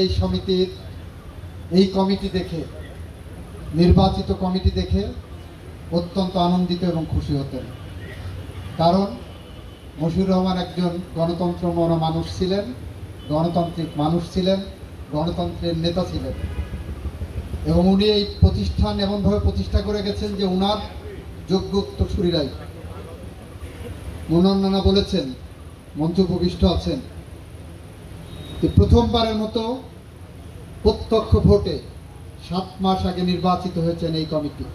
এই সমিতির এই কমিটি দেখে, নির্বাচিত কমিটি দেখে অত্যন্ত আনন্দিত এবং খুশি হতেন। কারণ মশিউর রহমান একজন গণতন্ত্রমনা মানুষ ছিলেন, গণতান্ত্রিক মানুষ ছিলেন, গণতন্ত্রের নেতা ছিলেন এবং উনি এই প্রতিষ্ঠান এমনভাবে প্রতিষ্ঠা করে গেছেন যে উনার যোগ্য উত্তরসূরিরাই। নানা বলেছেন, মঞ্চ উপবিষ্ট আছেন, যে প্রথমবারের মতো প্রত্যক্ষ ভোটে 7 মাস আগে নির্বাচিত হয়েছেন এই কমিটি।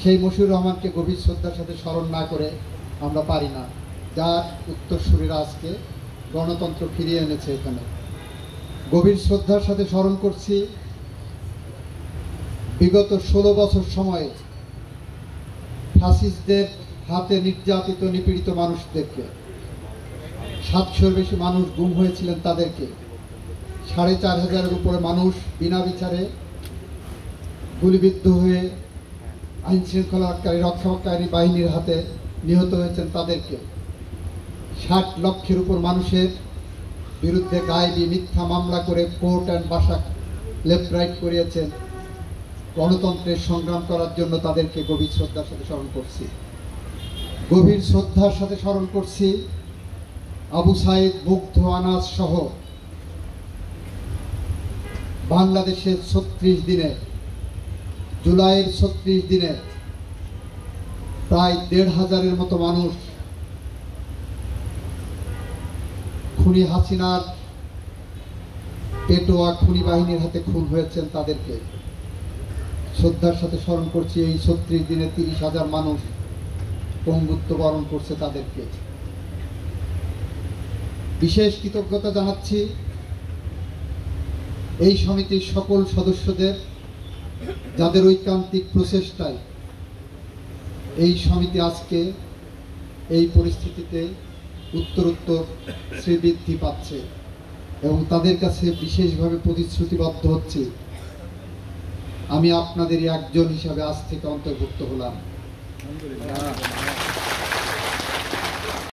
সেই মশিউর রহমানকে গভীর শ্রদ্ধার সাথে স্মরণ না করে আমরা পারি না, যার উত্তরসূরিরা আজকে গণতন্ত্র ফিরিয়ে এনেছে। এখানে গভীর শ্রদ্ধার সাথে স্মরণ করছি বিগত 16 বছর সময়ে ফ্যাসিস্টদের হাতে নির্যাতিত নিপীড়িত মানুষদেরকে। 700-এর বেশি মানুষ গুম হয়েছিলেন, তাদেরকে 4500-এর উপরে মানুষ বিনা বিচারে গুলিবিদ্ধ হয়ে আইন শৃঙ্খলাকারী রক্ষাকারী বাহিনীর হাতে নিহত হয়েছেন, তাদেরকে 60 লক্ষের উপর মানুষের বিরুদ্ধে গায়েবী মিথ্যা মামলা করে কোর্ট অ্যান্ড বাসা লেফট রাইট করিয়েছেন। গণতন্ত্রের সংগ্রাম করার জন্য তাদেরকে গভীর শ্রদ্ধার সাথে স্মরণ করছি। গভীর শ্রদ্ধার সাথে স্মরণ করছি আবু সাইদ, মুগ্ধ, আনাস সহ বাংলাদেশের 36 দিনে, জুলাইয়ের 36 দিনে প্রায় 1500-এর মতো মানুষ খুনি হাসিনার পেটোয়া খুনি বাহিনীর হাতে খুন হয়েছেন, তাদেরকে শ্রদ্ধার সাথে স্মরণ করছি। এই 36 দিনে 30,000 মানুষ পঙ্গুত্ব বরণ করছে, তাদেরকে বিশেষ কৃতজ্ঞতা জানাচ্ছি এই সমিতির সকল সদস্যদের, যাদের ঐকান্তিক প্রচেষ্টায় এই সমিতি আজকে এই পরিস্থিতিতে উত্তরোত্তর শ্রীবৃদ্ধি পাচ্ছে এবং তাদের কাছে বিশেষভাবে প্রতিশ্রুতিবদ্ধ হচ্ছে। আমি আপনাদেরই একজন হিসাবে আজ থেকে অন্তর্ভুক্ত হলাম।